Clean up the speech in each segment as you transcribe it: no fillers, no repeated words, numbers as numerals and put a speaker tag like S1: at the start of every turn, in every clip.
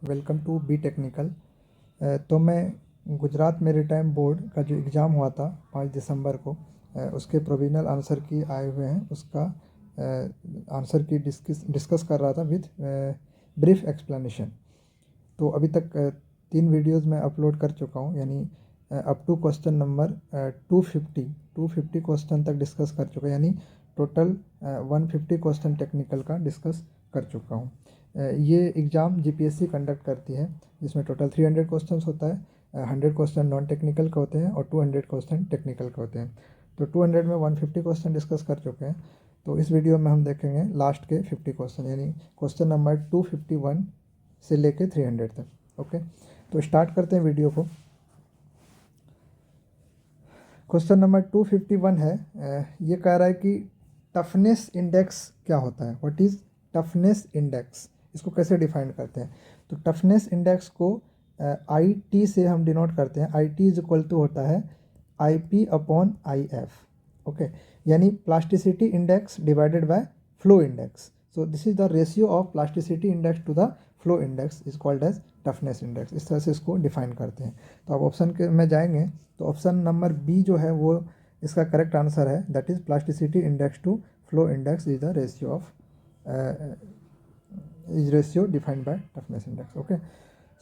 S1: Welcome to be technical. तो मैं Gujarat maritime board का जो एग्ज़ाम हुआ था 5 दिसंबर को, उसके प्रोविज़नल आंसर की आए हुए हैं, उसका आंसर की डिस्कस कर रहा था विथ ब्रीफ एक्सप्लेनेशन। तो अभी तक 3 वीडियोज़ मैं अपलोड कर चुका हूँ, यानी up to question number 250 question तक डिस्कस कर चुका, यानी टोटल 150 क्वेश्चन टेक्निकल का डिस्कस कर चुका हूँ। ये एग्ज़ाम जीपीएससी कंडक्ट करती है, जिसमें टोटल 300 क्वेश्चंस होता है। 100 क्वेश्चन नॉन टेक्निकल का होते हैं और 200 क्वेश्चन टेक्निकल का होते हैं। तो 200 में 150 क्वेश्चन डिस्कस कर चुके हैं। तो इस वीडियो में हम देखेंगे लास्ट के 50 क्वेश्चन, यानी क्वेश्चन नंबर 251 से लेके 300 तक। ओके, तो स्टार्ट करते हैं वीडियो को। क्वेश्चन नंबर 251 है, ये कह रहा है कि टफनेस इंडेक्स क्या होता है। व्हाट इज़ टफनेस इंडेक्स, इसको कैसे डिफाइन करते हैं। तो टफनेस इंडेक्स को आई टी से हम डिनोट करते हैं। I T is equal to होता है I P upon I F. Okay, यानी plasticity index divided by flow index. So this is the ratio of plasticity index to the flow index is called as toughness index. इस तरह से इसको define करते हैं। तो आप ऑप्शन के में जाएंगे तो ऑप्शन नंबर बी जो है वो इसका करेक्ट आंसर है। That is plasticity index to flow index is the ratio of is ratio defined by toughness index. Okay,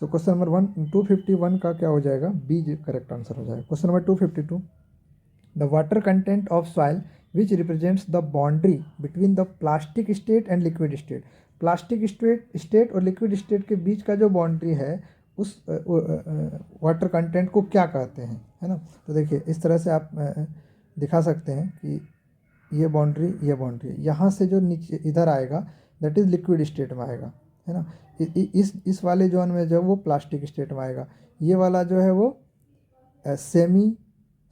S1: so question number 251 का क्या हो जाएगा, बी करेक्ट आंसर हो जाएगा। Question number 252, the water content of soil which represents the boundary between the plastic state and liquid state. Plastic state और liquid state के बीच का जो बाउंड्री है उस वाटर कंटेंट को क्या कहते हैं, है ना। तो देखिए इस तरह से आप दिखा सकते हैं कि ये बाउंड्री यहाँ से जो नीचे इधर आएगा दैट इज़ लिक्विड स्टेट में आएगा, है ना। इस वाले जोन में जो वो प्लास्टिक स्टेट में आएगा, ये वाला जो है वो सेमी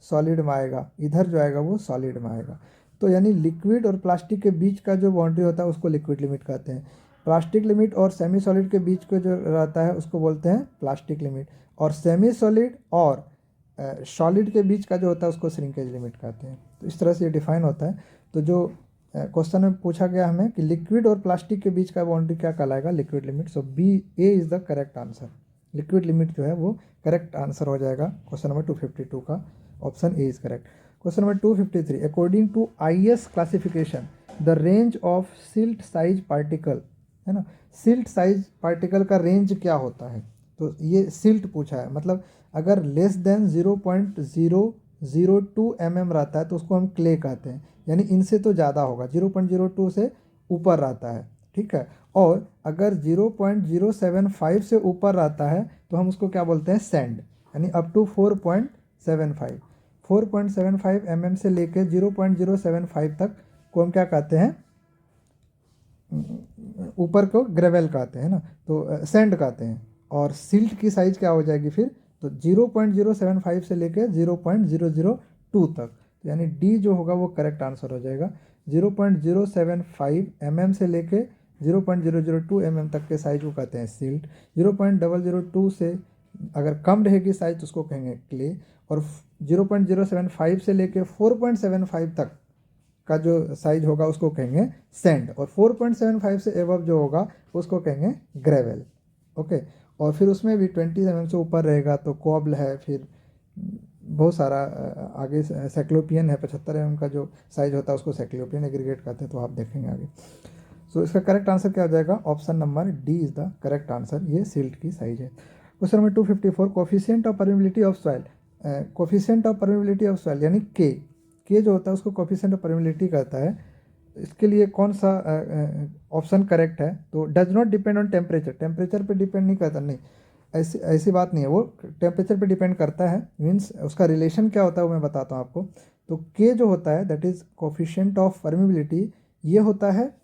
S1: सॉलिड में आएगा, इधर जो आएगा वो सॉलिड में आएगा। तो यानी लिक्विड और प्लास्टिक के बीच का जो बाउंड्री होता है उसको लिक्विड लिमिट कहते हैं। प्लास्टिक लिमिट और सेमी सॉलिड के बीच का जो रहता है उसको बोलते हैं प्लास्टिक लिमिट, और सेमी सॉलिड और सॉलिड के बीच का जो होता है उसको श्रिंकेज लिमिट कहते हैं। तो इस तरह से ये डिफाइन होता है। तो जो क्वेश्चन में पूछा गया हमें कि लिक्विड और प्लास्टिक के बीच का बाउंड्री क्या कहलाएगा, liquid limit. So B A is the correct answer. Liquid limit जो है वो करेक्ट आंसर हो जाएगा क्वेश्चन नंबर 252 का। Option A is correct. Question number 253, according to IS classification the range of silt size particle, है ना। Silt size particle का range क्या होता है। तो ये सिल्ट पूछा है, मतलब अगर लेस देन 0.002 mm रहता है तो उसको हम क्ले कहते हैं, यानी इनसे तो ज़्यादा होगा, 0.02 से ऊपर रहता है, ठीक है। और अगर 0.075 से ऊपर रहता है तो हम उसको क्या बोलते हैं, सैंड, यानी अप टू 4.75 mm से लेके 0.075 तक को हम क्या कहते हैं, ऊपर को ग्रेवल कहते हैं ना, तो सैंड कहते हैं। और सिल्ट की साइज क्या हो जाएगी फिर, तो 0.075 से लेके 0.002 तक, तो यानी डी जो होगा वो करेक्ट आंसर हो जाएगा। 0.075 mm से लेके 0.002 mm तक के साइज को कहते हैं सिल्ट। 0.002 से अगर कम रहेगी साइज तो उसको कहेंगे क्ले, और 0.075 से लेके 4.75 तक का जो साइज होगा उसको कहेंगे सैंड, और 4.75 से एबव जो होगा उसको कहेंगे ग्रेवल। ओके, और फिर उसमें भी 20 mm से ऊपर रहेगा तो कोबल है, फिर बहुत सारा आगे सेक्लोपियन है, 75 mm का जो साइज होता है उसको सेक्लोपियन एग्रीगेट कहते हैं, तो आप देखेंगे आगे। सो इसका करेक्ट आंसर क्या हो जाएगा, option number D is the correct answer. ये सिल्ट की साइज है। Question number 254, coefficient of permeability of soil. Coefficient of permeability of soil यानी के जो होता है उसको कोफिशिएंट ऑफ परमिबिलिटी कहता है। इसके लिए कौन सा ऑप्शन करेक्ट है, तो does not depend on temperature. Temperature पे डिपेंड नहीं करता, नहीं, ऐसी ऐसी बात नहीं है, वो टेम्परेचर पे डिपेंड करता है। मीन्स उसका रिलेशन क्या होता है वो मैं बताता हूँ आपको। तो के जो होता है that is coefficient of permeability, ये होता है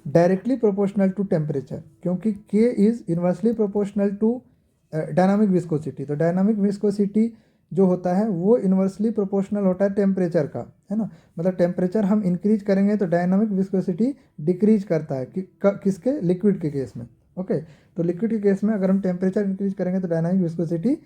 S1: डायरेक्टली प्रोपोर्शनल टू टेम्परेचर, क्योंकि K is inversely proportional to dynamic viscosity. तो डायनामिक विस्कोसिटी जो होता है वो इन्वर्सली प्रोपोर्शनल होता है टेम्परेचर का, है ना। मतलब टेम्परेचर हम इंक्रीज करेंगे तो डायनामिक विस्कोसिटी डिक्रीज करता है किसके, लिक्विड के केस में। ओके, तो लिक्विड के केस में अगर हम टेम्परेचर इंक्रीज करेंगे तो डायनामिक विस्कोसिटी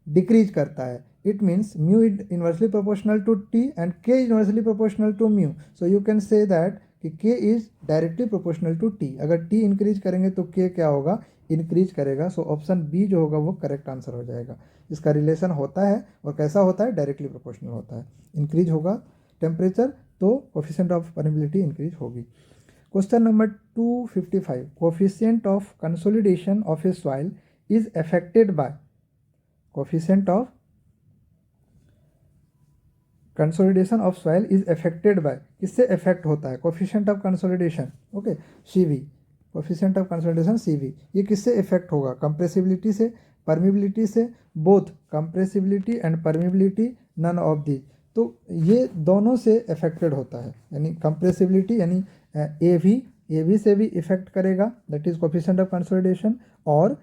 S1: डिक्रीज करता है। It means mu is inversely proportional to T and K inversely proportional to mu. So you can say that कि k is directly proportional to t। अगर t increase करेंगे तो k क्या होगा, increase करेगा। So option B जो होगा वो करेक्ट आंसर हो जाएगा। इसका रिलेशन होता है और कैसा होता है, डायरेक्टली प्रोपोर्शनल होता है। इंक्रीज होगा टेम्परेचर तो कोफिशिएंट ऑफ परमिबिलिटी इंक्रीज होगी। Question number 255, coefficient of consolidation of a soil is affected by, coefficient of consolidation of soil is affected by, किससे अफेक्ट होता है, coefficient of consolidation, okay, CV, coefficient of consolidation CV, ये किससे effect होगा, compressibility से, permeability से, both compressibility and permeability, none of the. तो ये दोनों से अफेक्टेड होता है, यानी कंप्रेसिबिलिटी यानी ए भी से भी इफेक्ट करेगा, that is coefficient of consolidation. और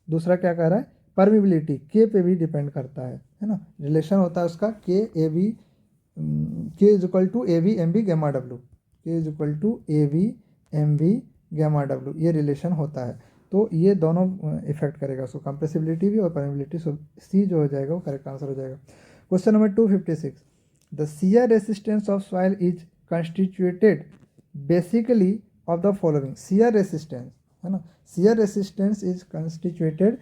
S1: दूसरा क्या कह रहा है, परमिबिलिटी के पे भी डिपेंड करता है ना, रिलेशन होता है उसका K is equal to AB MB gamma W, K is equal to AB MB gamma W, ये रिलेशन होता है। तो ये दोनों इफेक्ट करेगा उसको, कंप्रेसिबिलिटी भी और परमिबिलिटी। सो सी जो हो जाएगा वो करेक्ट आंसर हो जाएगा। Question number 256, the shear resistance of soil is constituted basically of the following, shear resistance है ना, shear resistance is constituted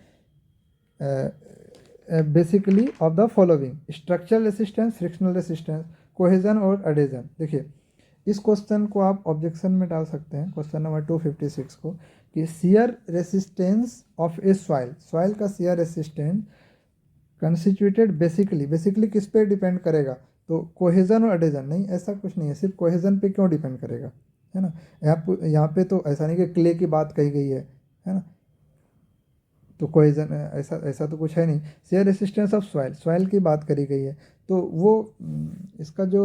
S1: basically of the following, structural resistance, frictional resistance, cohesion और adhesion. देखिए इस question को आप objection में डाल सकते हैं, क्वेश्चन नंबर 256 को, कि shear resistance of a soil, soil का शियर रेसिस्टेंस कंस्टिट्यूटेड बेसिकली किस पे डिपेंड करेगा, तो कोहेजन और अडेजन। नहीं, ऐसा कुछ नहीं है, सिर्फ कोहेजन पे क्यों डिपेंड करेगा, है ना। यहाँ पे तो ऐसा नहीं कि क्ले की बात कही गई है ना, तो कोहेजन ऐसा तो कुछ है नहीं। Share resistance of soil, soil की बात करी गई है, तो वो इसका जो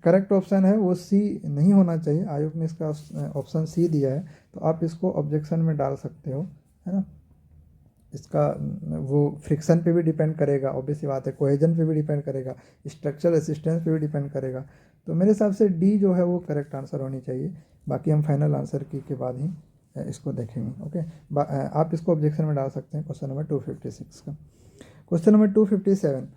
S1: करेक्ट ऑप्शन है वो सी नहीं होना चाहिए। आयोग ने इसका ऑप्शन सी दिया है, तो आप इसको ऑब्जेक्शन में डाल सकते हो, है ना। इसका वो फ्रिक्शन पे भी डिपेंड करेगा, ऑब्वियसली बात है, कोहेजन पे भी डिपेंड करेगा, स्ट्रक्चरल रेसिस्टेंस पे भी डिपेंड करेगा। तो मेरे हिसाब से डी जो है वो करेक्ट आंसर होनी चाहिए। बाकी हम फाइनल आंसर की के बाद ही इसको देखेंगे, ओके। आप इसको ऑब्जेक्शन में डाल सकते हैं क्वेश्चन नंबर 256 का। Question number 257,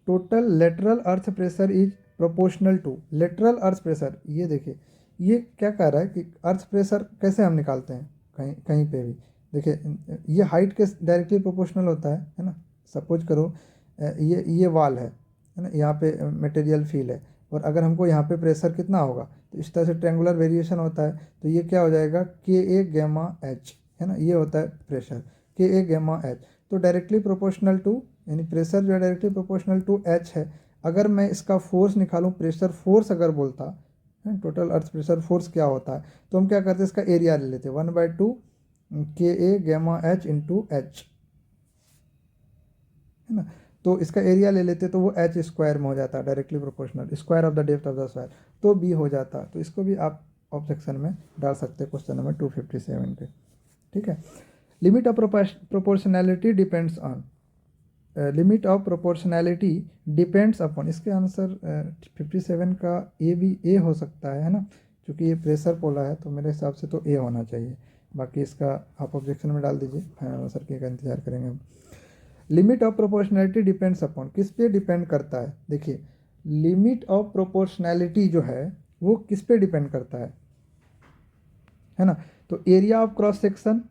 S1: total lateral earth pressure is proportional to, lateral earth pressure, ये देखिए ये क्या कह रहा है कि अर्थ प्रेशर कैसे हम निकालते हैं, कहीं कहीं पे भी देखिए ये हाइट के डायरेक्टली प्रोपोर्शनल होता है ना। सपोज करो ये वाल है ना, यहाँ पे मटेरियल फील है, और अगर हमको यहाँ पे प्रेशर कितना होगा, तो इस तरह से ट्रेंगुलर वेरिएशन होता है, तो ये क्या हो जाएगा, KA गैमा H, है ना, ये होता है प्रेशर, KA गैमा H। तो डायरेक्टली प्रोपोर्शनल टू, यानी प्रेशर जो है डायरेक्टली प्रोपोर्शनल टू H है। अगर मैं इसका फोर्स निकालूं, प्रेशर फोर्स अगर बोलता है, टोटल अर्थ प्रेशर फोर्स क्या होता है, तो हम क्या करते हैं, इसका एरिया ले लेते हैं, 1/2 KA gamma H into H, है ना। तो इसका एरिया ले लेते तो वो H स्क्वायर में हो जाता है, directly proportional, square of the depth of the soil, तो B हो जाता। तो इसको भी आप ऑब्जेक्शन में डाल सकते हैं क्वेश्चन नंबर 257 पे, ठीक है। Limit of proportionality depends on, limit of proportionality depends upon, इसके आंसर 57 का ए हो सकता है ना, क्योंकि ये प्रेशर बोला है, तो मेरे हिसाब से तो ए होना चाहिए। बाकी इसका आप ऑब्जेक्शन में डाल दीजिए, फाइनल आंसर के का इंतजार करेंगे हम। Limit of proportionality depends upon, किस पे डिपेंड करता है, देखिए लिमिट ऑफ प्रोपोर्शनैलिटी जो है वो किस पे डिपेंड करता है ना। तो area of cross section,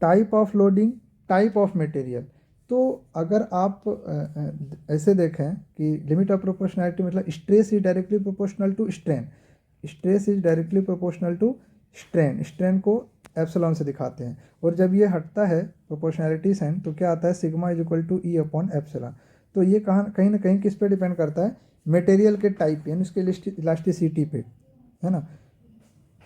S1: type of loading, type of material. तो अगर आप ऐसे देखें कि लिमिट ऑफ प्रोपोर्शनैलिटी मतलब stress is directly proportional to strain, stress is directly proportional to strain, strain को एप्सिलॉन से दिखाते हैं, और जब ये हटता है प्रोपोर्शनैलिटी साइन तो क्या आता है, sigma is equal to E upon epsilon. तो ये कहीं ना कहीं किस पे डिपेंड करता है, मटेरियल के टाइप यानी उसके इलास्टिसिटी पे, है ना।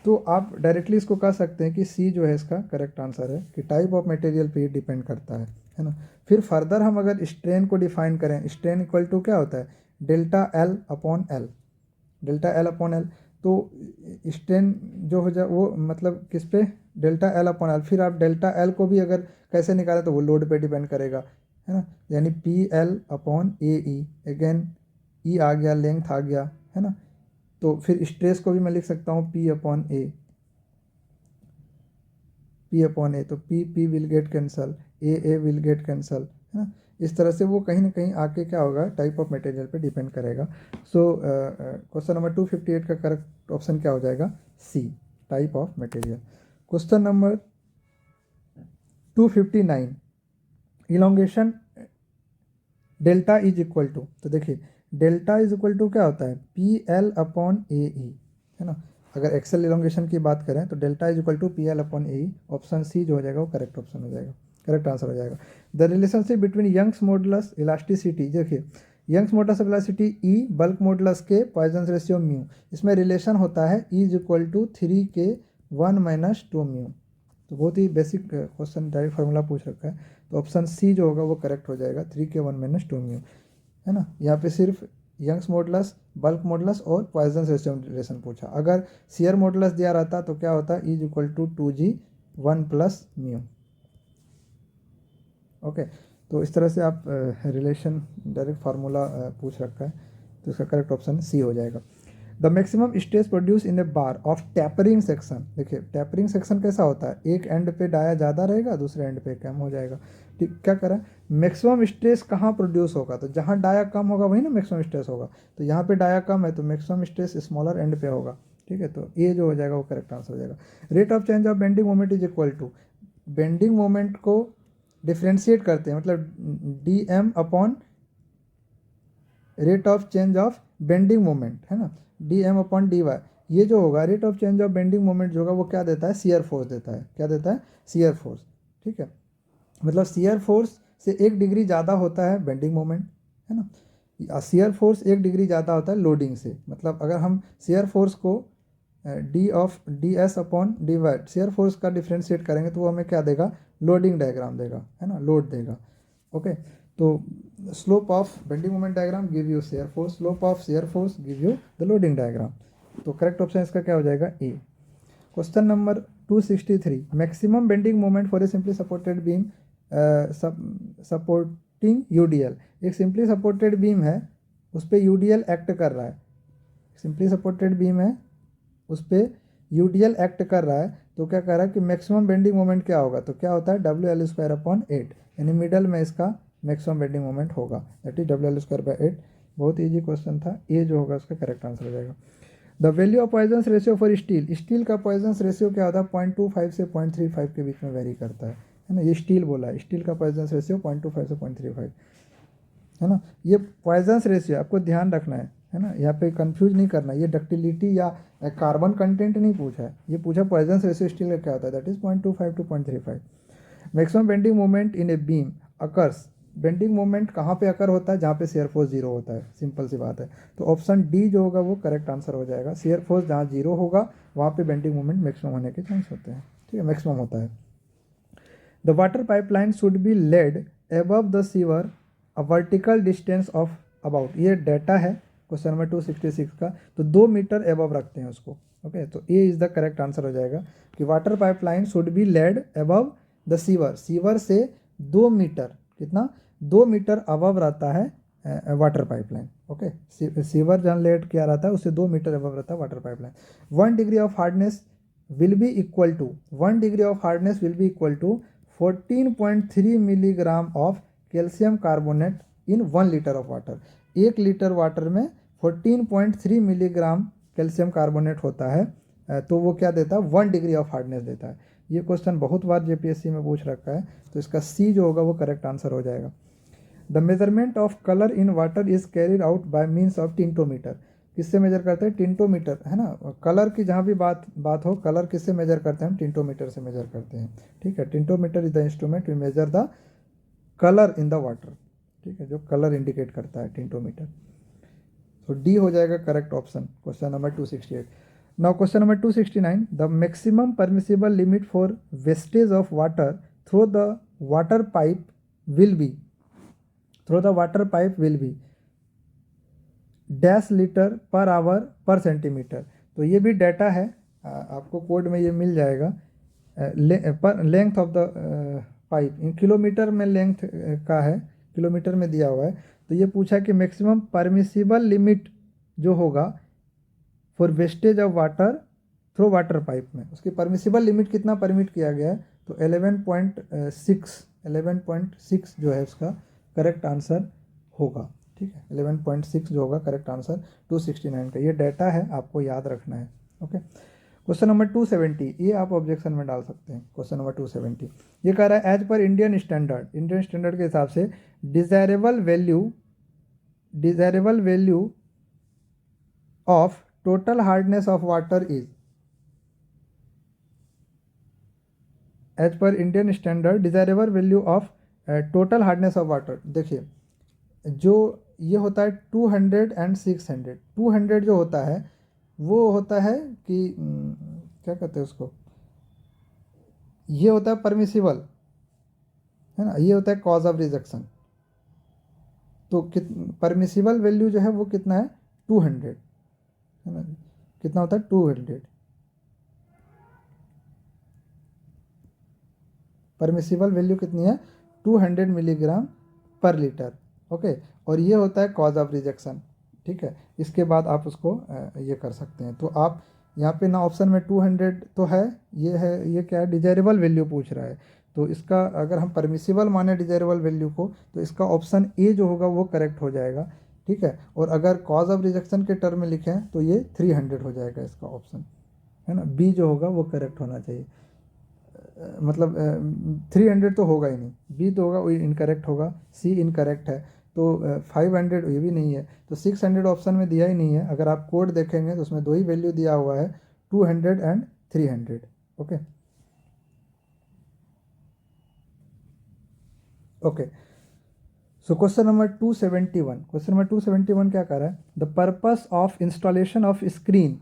S1: तो आप डायरेक्टली इसको कह सकते हैं कि सी जो है इसका करेक्ट आंसर है, कि टाइप ऑफ मटेरियल पे डिपेंड करता है ना। फिर फर्दर हम अगर स्ट्रेन को डिफाइन करें, स्ट्रेन इक्वल टू क्या होता है, delta L upon L, delta L upon L. तो स्ट्रेन जो हो जाए वो मतलब किस पे, डेल्टा एल अपॉन एल। फिर आप डेल्टा एल को भी अगर कैसे निकालें तो वो लोड पे डिपेंड करेगा, है ना, यानी PL अपॉन AE, अगेन ई आ गया, लेंथ आ गया, है ना। तो फिर स्ट्रेस को भी मैं लिख सकता हूँ P upon A, P upon A, तो P will get cancel, A will get cancel, है ना। इस तरह से वो कहीं ना कहीं आके क्या होगा, टाइप ऑफ मटेरियल पे डिपेंड करेगा। सो क्वेश्चन नंबर 258 का करेक्ट ऑप्शन क्या हो जाएगा, C, type of material. Question number 259, elongation delta is equal to, तो देखिए डेल्टा इज इक्वल टू क्या होता है, P L upon A E, है ना। अगर एक्सेल इलोंगेशन की बात करें तो delta is equal to P L upon A E, option C जो हो जाएगा वो करेक्ट ऑप्शन हो जाएगा, करेक्ट आंसर हो जाएगा। The relationship between Young's modulus elasticity, देखिए Young's modulus elasticity E bulk modulus K Poisson ratio mu, इसमें रिलेशन होता है E is equal to 3K1 - 2 mu. तो बहुत ही बेसिक क्वेश्चन, डायरेक्ट फार्मूला पूछ रखा है, तो ऑप्शन सी जो होगा वो करेक्ट हो जाएगा, 3K1 - 2 म्यू, है ना। यहाँ पे सिर्फ यंग्स मॉडुलस, बल्क मॉडुलस और पॉइजन रेशियो रिलेशन पूछा। अगर शियर मॉडुलस दिया रहता तो क्या होता, E is equal to 2G1 + mu. Okay, तो इस तरह से आप रिलेशन डायरेक्ट फार्मूला पूछ रखा है, तो इसका करेक्ट ऑप्शन सी हो जाएगा। The maximum stress produce in A bar of tapering section, देखिए टैपरिंग सेक्शन कैसा होता है, एक एंड पे डाया ज़्यादा रहेगा, दूसरे एंड पे कम हो जाएगा। ठीक, क्या करें, मैक्सिमम स्ट्रेस कहाँ प्रोड्यूस होगा, तो जहाँ डाया कम होगा वही ना मैक्सिमम स्ट्रेस होगा। तो यहाँ पे डाया कम है तो मैक्सिमम स्ट्रेस स्मॉलर एंड पे होगा। ठीक है, तो ये जो हो जाएगा वो करेक्ट आंसर हो जाएगा। Rate of change of bending moment is equal to, bending moment को डिफ्रेंशिएट करते हैं, मतलब D M upon rate of change of bending moment, है ना, D M upon D Y. ये जो होगा rate of change of bending moment जो होगा वो क्या देता है, शियर फोर्स देता है, क्या देता है, शियर फोर्स। ठीक है, मतलब शियर फोर्स से 1 डिग्री ज़्यादा होता है बेंडिंग मोमेंट, है ना। शियर फोर्स 1 डिग्री ज़्यादा होता है लोडिंग से, मतलब अगर हम शियर फोर्स को D S upon D Y shear force का डिफ्रेंशिएट करेंगे तो वो हमें क्या देगा, लोडिंग डायग्राम देगा, है ना, लोड देगा। ओके, तो slope of bending moment diagram give you shear force, slope of shear force give you the loading diagram. तो करेक्ट ऑप्शन इसका क्या हो जाएगा, A. Question number 263, maximum bending moment for a simply supported beam supporting UDL, एक simply supported beam है उस पर UDL act कर रहा है, सिंपली सपोर्टेड बीम है उस पर यूडीएल एक्ट कर रहा है, तो क्या कह रहा है कि मैक्सिमम बेंडिंग मोमेंट क्या होगा, तो क्या होता है WL²/8, यानी मिडल में इसका मैक्सिमम बेंडिंग मोमेंट होगा, दैट इज WL²/8। बहुत ईजी क्वेश्चन था, ये जो होगा उसका करेक्ट आंसर हो जाएगा। The value of Poisson ratio for steel, steel का पॉइजन रेशियो क्या होता है, 0.25 से 0.35 के बीच में वेरी करता है ना। ये स्टील बोला है, स्टील का पॉइजन रेशियो 0.25 से 0.35, है ना। ये पॉइजन रेशियो आपको ध्यान रखना है ना, यहाँ पे कंफ्यूज नहीं करना, ये डक्टिलिटी या कार्बन कंटेंट नहीं पूछा है, ये पूछा पॉइजन रेशियो स्टील का क्या होता है, that is 0.25 to 0.35। Maximum bending moment in a beam occurs, bending moment कहाँ पे अकर होता है, जहाँ पे शेयर फोर्स 0 होता है, सिंपल सी बात है। तो ऑप्शन डी जो होगा वो करेक्ट आंसर हो जाएगा, शेयर फोर्स जहाँ 0 होगा वहाँ पे बेंडिंग मोमेंट मैक्सिमम होने के चांस होते हैं। ठीक है, मैक्सिमम होता है। The water pipeline should be laid above the sewer a vertical distance of about, ये डाटा है क्वेश्चन नंबर 266 का, तो 2 मीटर एबव रखते हैं उसको। ओके, तो A is the correct answer हो जाएगा कि water pipeline should be laid above the sewer, sewer से 2 मीटर, कितना, 2 मीटर अबव रहता है वाटर पाइपलाइन। ओके, सीवर जहाँ लेड किया रहता है उससे 2 मीटर अबव रहता है water pipeline. 1 degree of hardness will be equal to, 1 degree of hardness will be equal to 14.3 milligram of calcium carbonate in 1 litre of water, 1 litre water में 14.3 milligram calcium carbonate होता है, तो वो क्या देता है, 1 डिग्री ऑफ हार्डनेस देता है। ये क्वेश्चन बहुत बार जेपीएससी में पूछ रखा है, तो इसका सी जो होगा वो करेक्ट आंसर हो जाएगा। The measurement of colour in water is carried out by means of tintometer, किससे मेजर करते हैं, टिंटोमीटर, है ना। कलर की जहाँ भी बात हो, कलर किससे मेजर करते हैं, हम टिंटोमीटर से मेजर करते हैं। ठीक है, tintometer is the instrument we measure the colour in the water. ठीक है, जो कलर इंडिकेट करता है टिंटोमीटर। तो डी हो जाएगा correct option, question number 268। Now question number 269, the maximum permissible limit for wastage of water through the water pipe will be, through the water pipe will be dash litre per hour पर centimetre. तो ये भी data है, आपको code में ये मिल जाएगा। पर length of the pipe in kilometre में लेंथ का है, किलोमीटर में दिया हुआ है। तो ये पूछा कि मैक्सिमम परमिसिबल लिमिट जो होगा for wastage of water through water pipe में, उसकी परमिसिबल लिमिट कितना परमिट किया गया है, तो 11.6 जो है उसका करेक्ट आंसर होगा। ठीक है, 11.6 जो होगा करेक्ट आंसर 269 का। ये डाटा है, आपको याद रखना है। ओके, क्वेश्चन नंबर 270, ये आप ऑब्जेक्शन में डाल सकते हैं। क्वेश्चन नंबर 270 ये कह रहा है एज पर इंडियन स्टैंडर्ड के हिसाब से desirable value of total hardness of water is, as per Indian standard desirable value of total hardness of water. देखिए, जो ये होता है 200 एंड 600, 200 जो होता है वो होता है कि क्या कहते हैं उसको, ये होता है परमिसिबल, है ना, ये होता है कॉज ऑफ रिजेक्शन। तो परमिसिबल वैल्यू जो है वो कितना है, 200, है ना, कितना होता है 200। परमिसिबल वैल्यू कितनी है, 200 मिलीग्राम पर लीटर। ओके, और ये होता है कॉज ऑफ रिजेक्शन। ठीक है, इसके बाद आप उसको ये कर सकते हैं। तो आप यहाँ पे ना ऑप्शन में 200 तो है, ये क्या है, डिजायरेबल वैल्यू पूछ रहा है। तो इसका अगर हम परमिसिबल माने डिजायरेबल वैल्यू को, तो इसका ऑप्शन ए जो होगा वो करेक्ट हो जाएगा। ठीक है, और अगर कॉज ऑफ रिजेक्शन के टर्म में लिखें तो ये 300 हो जाएगा इसका ऑप्शन, है ना। बी जो होगा वो करेक्ट होना चाहिए, मतलब 300 तो होगा ही नहीं, बी तो होगा, वो इनकरेक्ट होगा, सी इनकरेक्ट है। तो 500 ये भी नहीं है, तो 600 ऑप्शन में दिया ही नहीं है। अगर आप कोड देखेंगे तो उसमें दो ही वैल्यू दिया हुआ है, 200 and 300। Okay okay, so question number 271 क्या कर रहा है, the purpose of installation of screen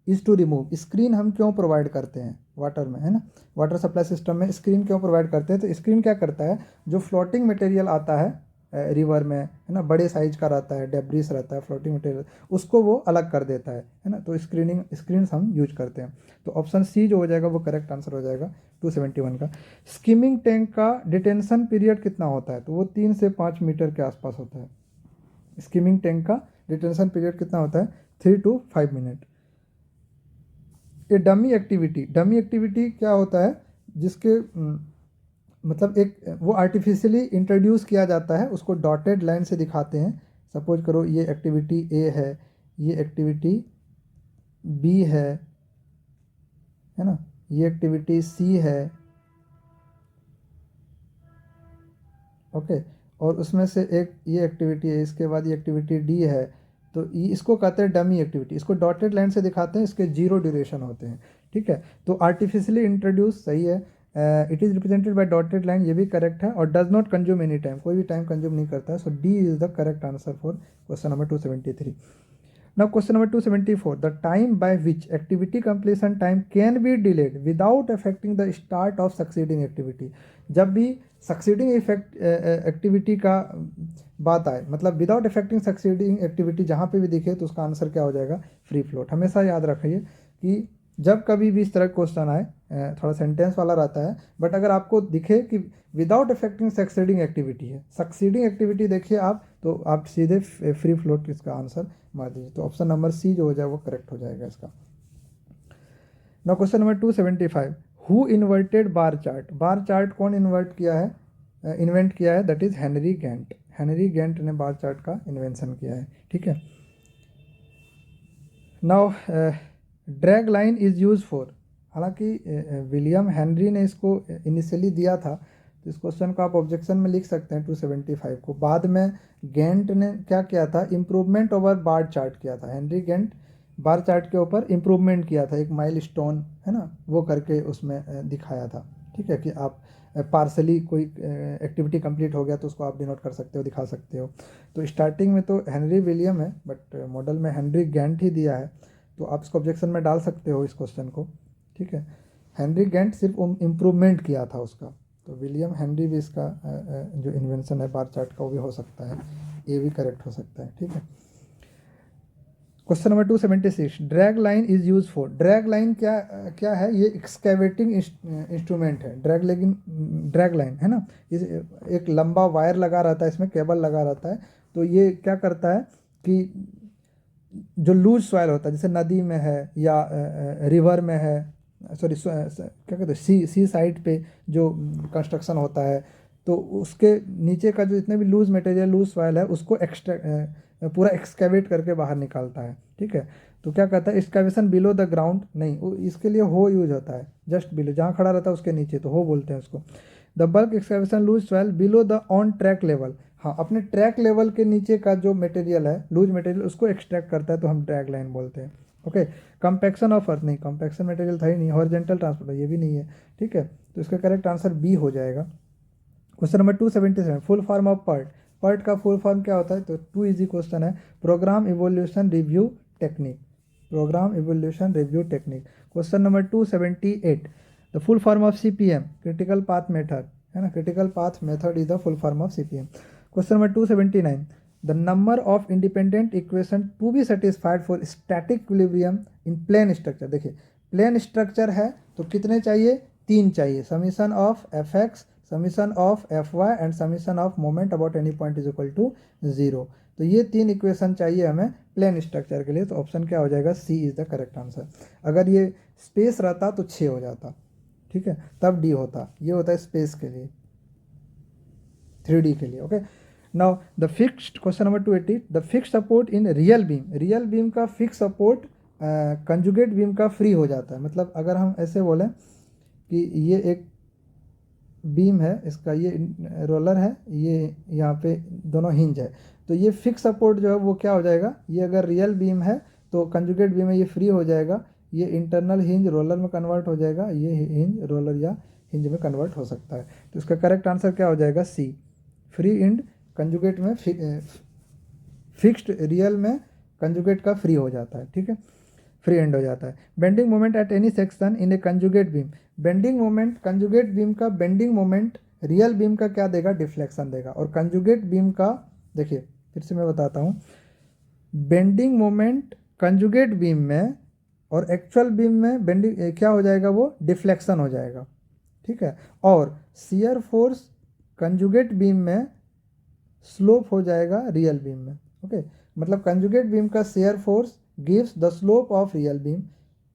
S1: is to remove. Screen हम क्यों प्रोवाइड करते हैं वाटर में, है ना, वाटर सप्लाई सिस्टम में स्क्रीन क्यों प्रोवाइड करते हैं। तो स्क्रीन क्या करता है, जो फ्लोटिंग मटेरियल आता है रिवर में, है ना, बड़े साइज का रहता है, डेब्रिस रहता है, फ्लोटिंग मटेरियल, उसको वो अलग कर देता है ना। तो स्क्रीन हम यूज करते हैं। तो ऑप्शन सी जो हो जाएगा वो करेक्ट आंसर हो जाएगा 271 का। स्किमिंग टैंक का डिटेंशन पीरियड कितना होता है, तो वो 3 से 5 मीटर के आसपास होता है। स्किमिंग टैंक का डिटेंशन पीरियड कितना होता है, 3 to 5 मिनट। ये डमी एक्टिविटी क्या होता है, जिसके मतलब एक वो आर्टिफिशियली इंट्रोड्यूस किया जाता है, उसको डॉटेड लाइन से दिखाते हैं। सपोज करो ये एक्टिविटी ए है, ये एक्टिविटी बी है ना, ये एक्टिविटी सी है। ओके, और उसमें से एक ये एक्टिविटी है, इसके बाद ये एक्टिविटी डी है। तो ये इसको कहते हैं डमी एक्टिविटी, इसको डॉटेड लाइन से दिखाते हैं, इसके 0 ड्यूरेशन होते हैं। ठीक है, तो आर्टिफिशियली इंट्रोड्यूस सही है, it is represented by dotted line, ये भी करेक्ट है, और does not consume any time, कोई भी टाइम कंज्यूम नहीं करता है। So D is the correct answer for question number 273। Now question number 274, the time by which activity completion time can be delayed without affecting the start of succeeding activity। जब भी succeeding activity का बात आए, मतलब without affecting succeeding activity जहाँ पे भी दिखे, तो उसका आंसर क्या हो जाएगा, फ्री फ्लोट। हमेशा याद रखिए कि जब कभी भी इस तरह क्वेश्चन आए, थोड़ा सेंटेंस वाला रहता है, बट अगर आपको दिखे कि विदाउट अफेक्टिंग सक्सीडिंग एक्टिविटी है, सक्सीडिंग एक्टिविटी देखिए आप, तो आप सीधे फ्री फ्लोट इसका आंसर मार दीजिए। तो ऑप्शन नंबर सी जो हो जाए वो करेक्ट हो जाएगा इसका। Now question number 275, who inverted bar chart. Bar chart कौन इन्वेंट किया है, that is Henry Gantt. Henry Gantt ने बार चार्ट का इन्वेंशन किया है। ठीक है, now drag line is use for, हालांकि विलियम हेनरी ने इसको इनिशियली दिया था, तो इस क्वेश्चन को आप ऑब्जेक्शन में लिख सकते हैं 275 को। बाद में गेंट ने क्या किया था, इम्प्रूवमेंट ओवर बार चार्ट किया था। हेनरी गेंट बार चार्ट के ऊपर इम्प्रूवमेंट किया था, एक माइलस्टोन, है ना, वो करके उसमें दिखाया था। ठीक है, कि आप पार्सली कोई एक्टिविटी कंप्लीट हो गया तो उसको आप डिनोट कर सकते हो, दिखा सकते हो। तो स्टार्टिंग में तो हेनरी विलियम है, बट मॉडल में हेनरी गेंट ही दिया है, तो आप इसको ऑब्जेक्शन में डाल सकते हो इस क्वेश्चन को। ठीक है, हेनरी गेंट सिर्फ इम्प्रूवमेंट किया था उसका, तो विलियम हेनरी भी इसका जो इन्वेंशन है बार चार्ट का वो भी हो सकता है, ये भी करेक्ट हो सकता है। ठीक है, question number 276, drag line is use for. Drag line क्या है, ये एक्सकेवेटिंग इंस्ट्रूमेंट है। ड्रैग लाइन है ना, इस एक लंबा वायर लगा रहता है, इसमें केबल लगा रहता है। तो ये क्या करता है कि जो लूज सॉइल होता है, जैसे नदी में है या रिवर में है, सॉरी क्या कहते हैं, सी साइड पे जो कंस्ट्रक्शन होता है, तो उसके नीचे का जो जितने भी लूज मटेरियल, लूज सॉइल है, उसको पूरा एक्सकेवेट करके बाहर निकालता है। ठीक है, तो क्या कहता है, एक्सकेवेशन बिलो द ग्राउंड नहीं, इसके लिए हो यूज होता है, जस्ट बिलो, जहाँ खड़ा रहता है उसके नीचे, तो हो बोलते हैं उसको। The bulk excavation loose soil below the on track level, हाँ अपने ट्रैक लेवल के नीचे का जो मटेरियल है, लूज मटेरियल, उसको एक्सट्रैक्ट करता है, तो हम ड्रैग लाइन बोलते हैं। ओके, कंपैक्शन ऑफ अर्थ नहीं, कंपैक्शन मटेरियल था ही नहीं, हॉरिजॉन्टल ट्रांसपोर्ट ये भी नहीं है। ठीक है, तो इसका करेक्ट आंसर बी हो जाएगा। Question number 277, full form of PERT, PERT का फुल फॉर्म क्या होता है, तो 2 इजी क्वेश्चन है, programme evolution review technique, programme evolution review technique. Question number 278, the full form of CPM, critical path method, है ना, critical path method is the full form of CPM. Question number 279, the number of independent equation to be satisfied for static equilibrium in plane structure. देखिए plane structure है तो कितने चाहिए, 3 चाहिए, summation of F X, summation of F Y and summation of moment about any point is equal to 0। तो ये 3 equation चाहिए हमें प्लेन स्ट्रक्चर के लिए, तो ऑप्शन क्या हो जाएगा, सी इज द करेक्ट आंसर। अगर ये स्पेस रहता तो 6 हो जाता, ठीक है, तब डी होता, ये होता है स्पेस के लिए, 3D के लिए। Okay, now the fixed, question number 280, the fixed support in real beam, real beam का फिक्स सपोर्ट कंजुगेट बीम का फ्री हो जाता है। मतलब अगर हम ऐसे बोलें कि ये एक बीम है, इसका ये रोलर है, ये यहाँ पे दोनों हिंज है, तो ये फिक्स सपोर्ट जो है वो क्या हो जाएगा, ये अगर रियल बीम है तो कंजुगेट बीम में ये फ्री हो जाएगा, ये इंटरनल हिंज रोलर में कन्वर्ट हो जाएगा, ये हिंज रोलर या हिंज में कन्वर्ट हो सकता है। तो इसका करेक्ट आंसर क्या हो जाएगा, सी, फ्री इंड कंजुगेट में, फिक्स्ड रियल में कंजुगेट का फ्री हो जाता है। ठीक है, फ्री एंड हो जाता है। Bending moment at any section in A conjugate beam, bending moment conjugate beam का बेंडिंग मोमेंट रियल बीम का क्या देगा, डिफ्लेक्शन देगा। और कंजुगेट बीम का, देखिए फिर से मैं बताता हूँ, बेंडिंग मोमेंट कंजुगेट बीम में और एक्चुअल बीम में बेंडिंग क्या हो जाएगा, वो डिफ्लेक्शन हो जाएगा। ठीक है, और शियर फोर्स कंजुगेट बीम में स्लोप हो जाएगा रियल बीम में। ओके, मतलब कंजुगेट बीम का shear force gives the slope of real beam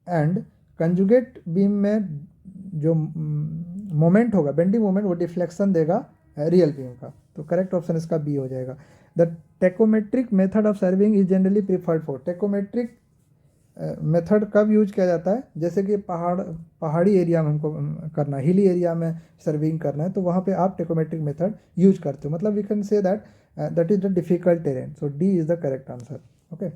S1: and conjugate beam में जो मोमेंट होगा, बेंडिंग मोमेंट, वो डिफ्लेक्शन देगा रियल बीम का। तो करेक्ट ऑप्शन इसका बी हो जाएगा। The tacheometric method of surveying is generally preferred for, tacheometric method कब यूज किया जाता है, जैसे कि पहाड़ी एरिया में हमको करना है, हिली एरिया में सर्विंग करना है, तो वहाँ पे आप टेकोमेट्रिक मेथड यूज करते हो। मतलब we can say that that is the difficult terrain, so D is the correct answer. Okay,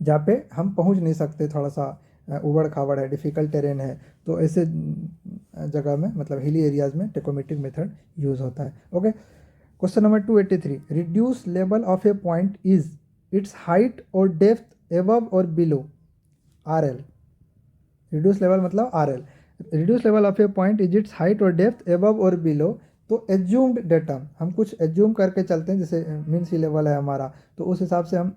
S1: जहाँ पे हम पहुँच नहीं सकते, थोड़ा सा उबड़ खाबड़ है, डिफ़िकल्ट टेरेन है, तो ऐसे जगह में, मतलब हिली एरियाज़ में टेकोमेट्रिक मेथड यूज़ होता है। Okay, question number 283, reduce level of a point is its height और डेप्थ एबव और below R L. Reduce level मतलब R L, reduce level of a point is its height और depth above और below. तो assumed datum, हम कुछ assume करके चलते हैं, जैसे मीन सी लेवल है हमारा, तो उस हिसाब से हम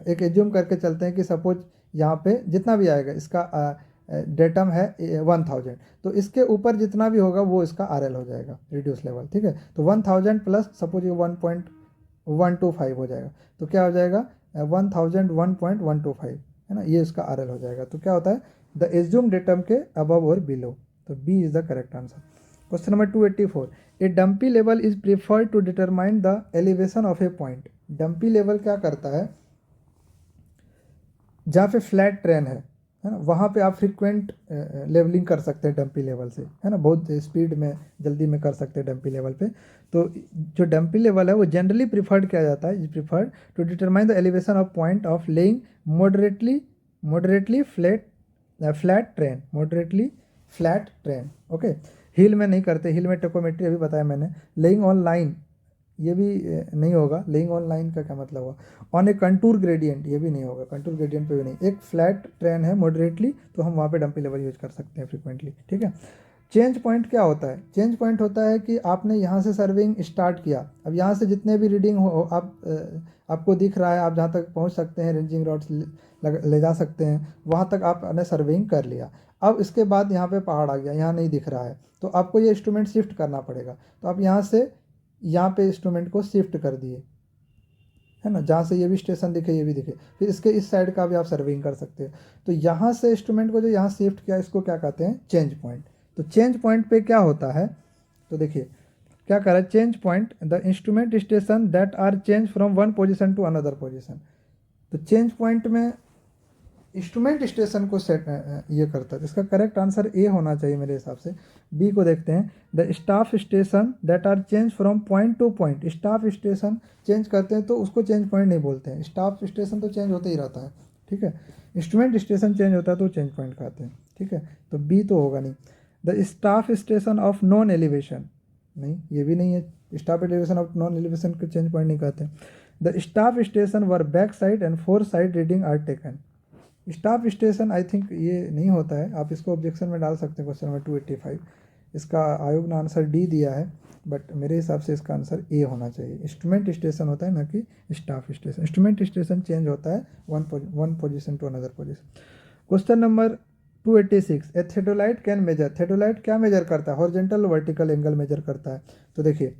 S1: एक एज्यूम करके चलते हैं कि सपोज यहाँ पे जितना भी आएगा इसका डेटम है 1000, तो इसके ऊपर जितना भी होगा वो इसका आर एल हो जाएगा, रिड्यूस लेवल। ठीक है, तो 1000 प्लस सपोज ये 1.125 हो जाएगा, तो क्या हो जाएगा 1000 1.125, है ना, ये इसका आर एल हो जाएगा। तो क्या होता है, द एज्यूम डेटम के अबव और बिलो, तो B is the correct answer. Question number 284, a dumpy level is preferred to determine the elevation of a point. Dumpy level क्या करता है, जहाँ पे फ्लैट ट्रेन है ना, वहाँ पे आप फ्रीक्वेंट लेवलिंग कर सकते हैं डंपी लेवल से, है ना, बहुत स्पीड में जल्दी में कर सकते हैं डंपी लेवल पे। तो जो डंपी लेवल है वो जनरली प्रीफर्ड किया जाता है, is preferred to determine the elevation of point of lying moderately flat terrain, moderately flat terrain. Okay, hill में नहीं करते, हिल में टेकोमेट्री अभी बताया मैंने। लेइंग ऑन लाइन ये भी नहीं होगा, लेइंग ऑन लाइन का क्या मतलब हुआ। ऑन ए कंटूर ग्रेडियंट ये भी नहीं होगा, कंटूर ग्रेडियंट पे भी नहीं। एक फ्लैट ट्रेन है मॉडरेटली, तो हम वहाँ पे डंपी लेवल यूज कर सकते हैं फ्रीक्वेंटली। ठीक है, चेंज पॉइंट क्या होता है, चेंज पॉइंट होता है कि आपने यहाँ से सर्विंग स्टार्ट किया, अब यहाँ से जितने भी रीडिंग हो आपको दिख रहा है, आप जहाँ तक पहुँच सकते हैं, रेंजिंग रॉड्स ले जा सकते हैं, वहाँ तक आपने सर्विंग कर लिया। अब इसके बाद यहाँ पे पहाड़ आ गया, यहाँ नहीं दिख रहा है, तो आपको ये इंस्ट्रूमेंट शिफ्ट करना पड़ेगा। तो आप यहाँ से यहाँ पे इंस्ट्रूमेंट को शिफ्ट कर दिए, है ना, जहाँ से ये भी स्टेशन दिखे ये भी दिखे, फिर इसके इस साइड का भी आप सर्विंग कर सकते हैं। तो यहाँ से इंस्ट्रूमेंट को जो यहाँ शिफ्ट किया, इसको क्या कहते हैं, चेंज पॉइंट। तो चेंज पॉइंट पे क्या होता है, तो देखिए क्या कर रहा है, change point the instrument station that are change from one position to another position. तो चेंज पॉइंट में इंस्ट्रूमेंट स्टेशन को सेट ये करता है। इसका करेक्ट आंसर ए होना चाहिए मेरे हिसाब से। बी को देखते हैं, the staff station that are change from point to point. Staff station change करते हैं तो उसको चेंज पॉइंट नहीं बोलते हैं, स्टाफ स्टेशन तो चेंज होते ही रहता है, ठीक है। इंस्ट्रूमेंट स्टेशन चेंज होता है तो चेंज पॉइंट कहते हैं, ठीक है। तो बी तो होगा नहीं। The staff station of non elevation, नहीं ये भी नहीं है। Staff elevation of non elevation को चेंज पॉइंट नहीं कहते। The staff station where back side and fore side reading are taken. Staff station I think ये नहीं होता है, आप इसको ऑब्जेक्शन में डाल सकते हैं क्वेश्चन नंबर 285। इसका आयोग ने आंसर डी दिया है, बट मेरे हिसाब से इसका आंसर ए होना चाहिए। इंस्ट्रूमेंट स्टेशन होता है ना कि staff station. Instrument station change होता है one position to another position. Question number 286, a theodolite can measure. Theodolite क्या मेजर करता है, हॉरिजॉन्टल वर्टिकल एंगल मेजर करता है। तो देखिए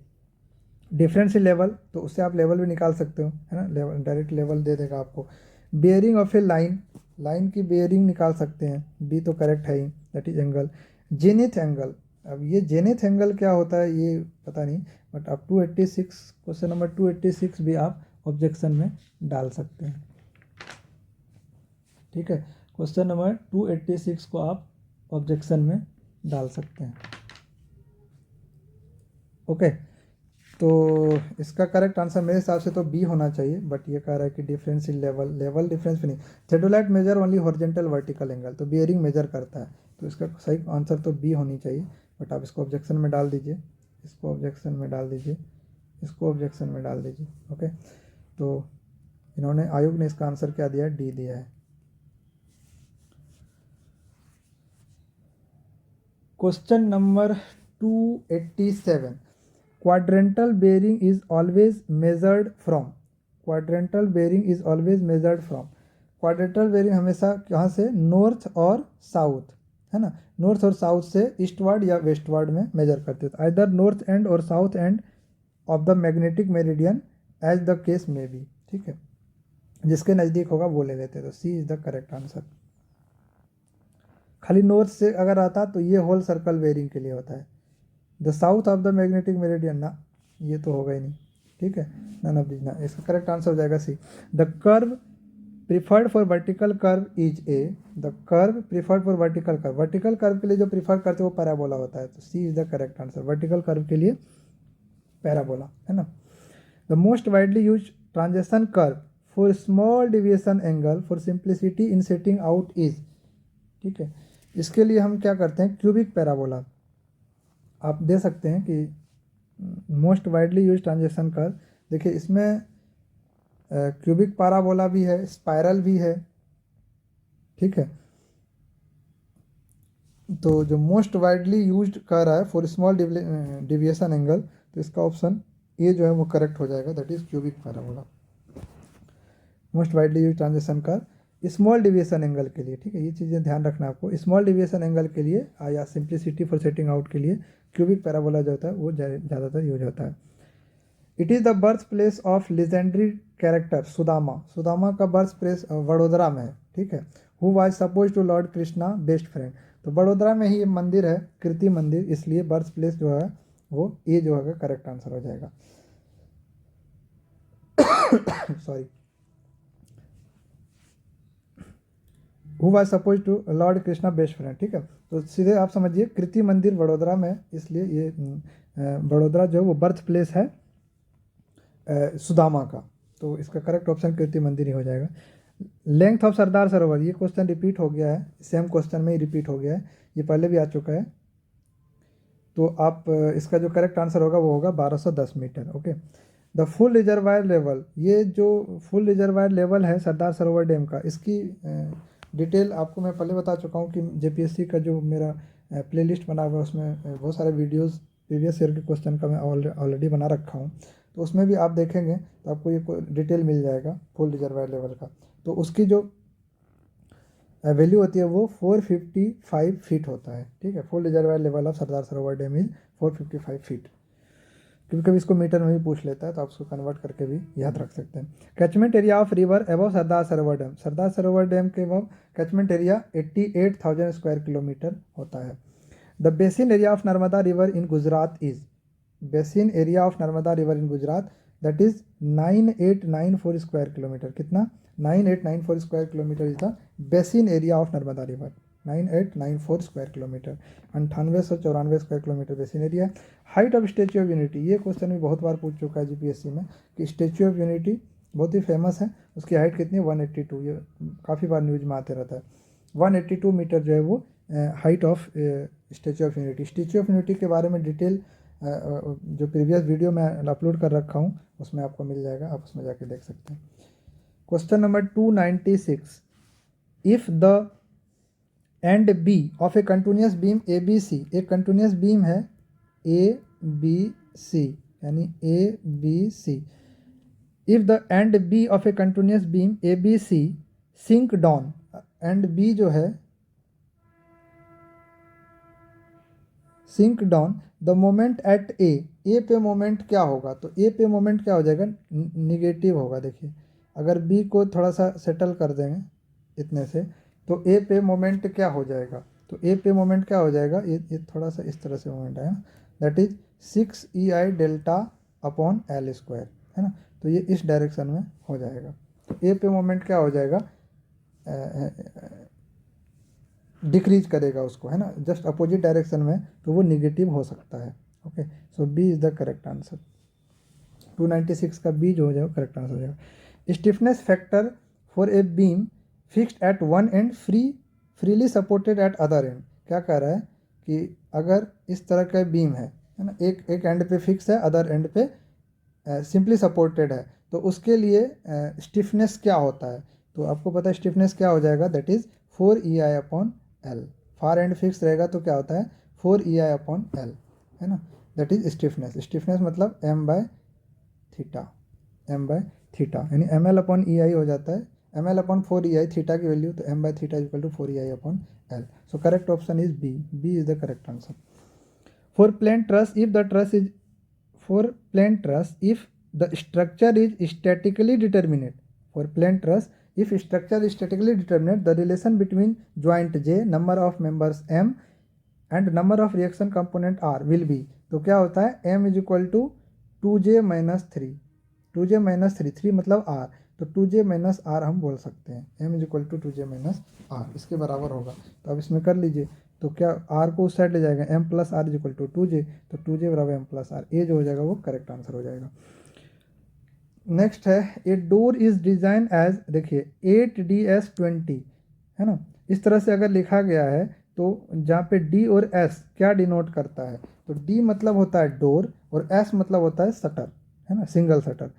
S1: डिफरेंस इन लेवल, तो उससे आप लेवल भी निकाल सकते हो, है ना, लेवल डायरेक्ट लेवल दे देगा आपको। Bearing of a line, line की बेयरिंग निकाल सकते हैं, बी तो करेक्ट है ही, that is angle. Zenith angle, अब ये जेनिथ एंगल क्या होता है ये पता नहीं, बट आप 286 क्वेश्चन नंबर 286 भी आप ऑब्जेक्शन में डाल सकते हैं, ठीक है। क्वेश्चन नंबर 286 को आप ऑब्जेक्शन में डाल सकते हैं, ओके। तो इसका करेक्ट आंसर मेरे हिसाब से तो बी होना चाहिए, बट ये कह रहा है कि difference in level, level difference भी नहीं। Theodolite measure only horizontal vertical angle, तो बियरिंग मेजर करता है, तो इसका सही आंसर तो बी होनी चाहिए, बट आप इसको ऑब्जेक्शन में डाल दीजिए, इसको ऑब्जेक्शन में डाल दीजिए, इसको ऑब्जेक्शन में डाल दीजिए, ओके। तो इन्होंने, आयोग ने इसका आंसर क्या दिया है, डी दिया है। Question number 287, quadrantal bearing is always measured from. Quadrantal bearing is always measured from. Quadrantal bearing हमेशा कहाँ से, नॉर्थ और साउथ, है ना, नॉर्थ और साउथ से ईस्टवर्ड या वेस्टवर्ड में मेजर करते थे, आइदर नॉर्थ एंड और south end of the magnetic meridian as the case में बी, ठीक है। जिसके नज़दीक होगा वो ले लेते, तो C is the correct answer. खाली नॉर्थ से अगर आता तो ये होल सर्कल बेयरिंग के लिए होता है। The south of the magnetic meridian, ना ये तो होगा ही नहीं, ठीक है, नन ऑफ दिस ना। इसका करेक्ट आंसर हो जाएगा C. The curve preferred for vertical curve is A. The curve preferred for vertical curve, vertical curve के लिए जो प्रीफर करते हैं वो पैराबोला होता है, तो C is the correct answer. Vertical curve के लिए पैराबोला, है ना। The most widely use transition curve for small deviation angle for simplicity in setting out is, ठीक है। इसके लिए हम क्या करते हैं, क्यूबिक पैराबोला आप दे सकते हैं कि most widely use transition curve. देखिए इसमें क्यूबिक पैराबोला भी है, स्पाइरल भी है, ठीक है। तो जो मोस्ट वाइडली यूज्ड कर रहा है फॉर स्मॉल डिविएशन एंगल, तो इसका ऑप्शन ए जो है वो करेक्ट हो जाएगा, that is cubic parabola. Most widely use transition curve small deviation angle के लिए, ठीक है, ये चीज़ें ध्यान रखना आपको। स्मॉल डिविएशन एंगल के लिए या सिंप्लिसिटी फॉर सेटिंग आउट के लिए क्यूबिक पैराबोला जो होता है वो ज़्यादातर यूज होता है। It is the birth place of legendary character Sudama. Sudama का बर्थ प्लेस वडोदरा में है, ठीक है। Who was suppose to lord Krishna best friend, तो वडोदरा में ही ये मंदिर है, कीर्ति मंदिर, इसलिए बर्थ प्लेस जो है वो ए जो है करेक्ट आंसर हो जाएगा। Sorry, who was suppose to lord Krishna best friend, ठीक है। तो सीधे आप समझिए कीर्ति मंदिर वडोदरा में, इसलिए ये वडोदरा जो वो बर्थ प्लेस है सुदामा का, तो इसका करेक्ट ऑप्शन कीर्ति मंदिर ही हो जाएगा। लेंथ ऑफ सरदार सरोवर, ये क्वेश्चन रिपीट हो गया है, सेम क्वेश्चन में ही रिपीट हो गया है, ये पहले भी आ चुका है। तो आप इसका जो करेक्ट आंसर होगा वो होगा 1210 metre, okay. The full reservoir level, ये जो फुल रिजर्वायर लेवल है सरदार सरोवर डैम का, इसकी डिटेल आपको मैं पहले बता चुका हूँ कि जेपीएससी का जो मेरा प्लेलिस्ट बना हुआ है उसमें बहुत सारे वीडियोस प्रीवियस ईयर के क्वेश्चन का मैं ऑलरेडी बना रखा हूँ, तो उसमें भी आप देखेंगे तो आपको ये डिटेल मिल जाएगा फुल रिजर्वायर लेवल का। तो उसकी जो वैल्यू होती है वो 455 फीट होता है, ठीक है। Full reservoir level of Sardar Sarovar dam is 455 feet. कभी कभी इसको मीटर में भी पूछ लेता है, तो आप उसको कन्वर्ट करके भी याद रख सकते हैं। Catchment area of river above Sardar Sarovar dam, Sardar Sarovar dam के above catchment area 88,000 square kilometre होता है। The basin area of Narmada river in Gujarat is, basin area of Narmada river in Gujarat that is 9894 square kilometre. कितना? 9894 square kilometre is the basin area of Narmada river. 9894 square kilometre, 9894 square kilometre basin area. Height of Statue of Unity, ये question भी बहुत बार पूछ चुका है GPSC में कि statue of unity बहुत ही फेमस है, उसकी हाइट कितनी है? 182. ये काफ़ी बार न्यूज में आते रहता है. 182 मीटर जो है वो height of Statue of unity. Statue of unity के बारे में डिटेल जो प्रीवियस वीडियो मैं अपलोड कर रखा हूँ उसमें आपको मिल जाएगा, आप उसमें जाके देख सकते हैं. Question number 296. If the end B of a continuous beam A B C, एक कंटिन्यूस बीम है ए बी सी, यानी A B C. If the end B of a continuous beam A B C sink down, end B जो है sink down, the moment at A पे moment क्या होगा? तो ए पे मोमेंट क्या हो जाएगा? निगेटिव होगा. देखिए अगर बी को थोड़ा सा सेटल कर देंगे इतने से, तो ए पे मोमेंट क्या हो जाएगा? तो ए पे मोमेंट क्या हो जाएगा? ये थोड़ा सा इस तरह से मोमेंट आया, that is 6EI delta upon L square, है ना. तो ये इस डायरेक्शन में हो जाएगा. तो ए पे मोमेंट क्या हो जाएगा? डिक्रीज करेगा उसको, है ना, जस्ट अपोजिट डायरेक्शन में, तो वो निगेटिव हो सकता है. Okay, so B is the correct answer. 296 का बी जो हो जाएगा करेक्ट आंसर हो जाएगा. Stiffness factor for a beam fixed at one and freely supported eight other and. क्या कह रहा है कि अगर इस तरह का बीम है ना, एक एंड पे फिक्स है, अदर एंड पे सिंपली सपोर्टेड है, तो उसके लिए स्टिफनेस क्या होता है? तो आपको पता है स्टिफनेस क्या हो जाएगा? That is 4EI upon L. Far and fix रहेगा तो क्या होता है? 4EI अपॉन एल, है ना. That is stiffness. स्टिफनेस मतलब m बाय थीटा, यानी ml अपॉन EI हो जाता है. ml अपॉन 4EI थीटा की वैल्यू, तो m by theta equal to 4EI upon L. So correct option is B. B is the correct answer. For plane truss, if the truss is for plane truss, if the structure is statically determinate, for plane truss if structure is statically determinate, the relation between joint J, number of members M and number of reaction component R will be. तो क्या होता है? M is equal to 2J minus 3, 2J minus 3 मतलब R, तो 2J minus R हम बोल सकते हैं. M is equal to 2J minus R इसके बराबर होगा. तो अब इसमें कर लीजिए, तो क्या R को उस साइड ले जाएगा, M plus R is equal to 2J, तो 2J बराबर M प्लस आर. ए जो हो जाएगा वो करेक्ट आंसर हो जाएगा. नेक्स्ट है a door is design as, देखिए 8DS20, है ना. इस तरह से अगर लिखा गया है तो जहाँ पे D और S क्या डिनोट करता है? तो D मतलब होता है डोर और S मतलब होता है शटर, है ना, सिंगल शटर.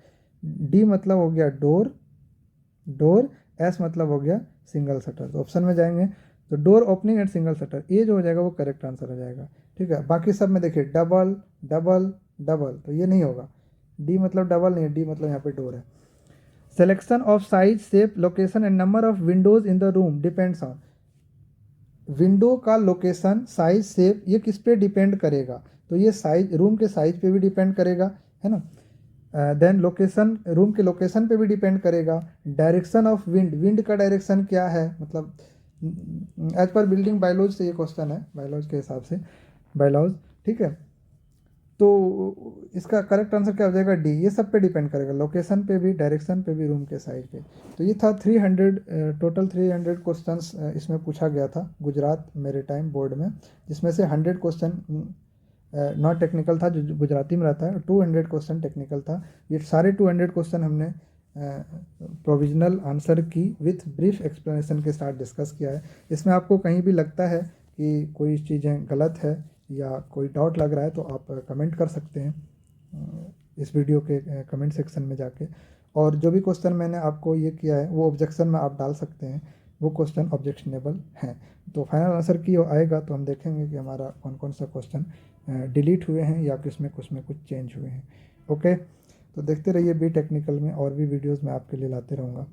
S1: D मतलब हो गया डोर, S मतलब हो गया सिंगल शटर. तो ऑप्शन में जाएंगे तो door opening and single shutter, ये जो हो जाएगा वो करेक्ट आंसर हो जाएगा. ठीक है, बाकी सब में देखिए डबल डबल डबल, तो ये नहीं होगा. डी मतलब डबल नहीं है, डी मतलब यहाँ पे डोर है. Selection of size, shape, location and number of Windows in the room depends on. Window का लोकेशन, साइज, शेप, ये किस पे डिपेंड करेगा? तो ये साइज, रूम के साइज पे भी डिपेंड करेगा, है ना. देन लोकेशन, रूम के लोकेशन पे भी डिपेंड करेगा. डायरेक्शन ऑफ विंड, विंड का डायरेक्शन क्या है, मतलब एज पर बिल्डिंग बायोलॉज से ये क्वेश्चन है, बायोलॉज के हिसाब से, बायोलॉज. ठीक है, तो इसका करेक्ट आंसर क्या हो जाएगा? डी. ये सब पे डिपेंड करेगा, लोकेशन पे भी, डायरेक्शन पे भी, रूम के साइज पे. तो ये था 300, टोटल 300 क्वेश्चंस इसमें पूछा गया था गुजरात मेरीटाइम बोर्ड में, जिसमें से 100 क्वेश्चन नॉन टेक्निकल था जो गुजराती में रहता है, 200 क्वेश्चन टेक्निकल था. ये सारे 200 क्वेश्चन हमने प्रोविजनल आंसर की विथ ब्रीफ एक्सप्लेनेशन के साथ डिस्कस किया है. इसमें आपको कहीं भी लगता है कि कोई चीज़ें गलत है या कोई डाउट लग रहा है तो आप कमेंट कर सकते हैं इस वीडियो के कमेंट सेक्शन में जाके. और जो भी क्वेश्चन मैंने आपको ये किया है वो ऑब्जेक्शन में आप डाल सकते हैं, वो क्वेश्चन ऑब्जेक्शनेबल हैं. तो फाइनल आंसर की आएगा तो हम देखेंगे कि हमारा कौन कौन सा क्वेश्चन डिलीट हुए हैं या किसमें कुछ में कुछ चेंज हुए हैं. ओके, तो देखते रहिए बी टेक्निकल में, और भी वीडियोज़ मैं आपके लिए लाते रहूँगा.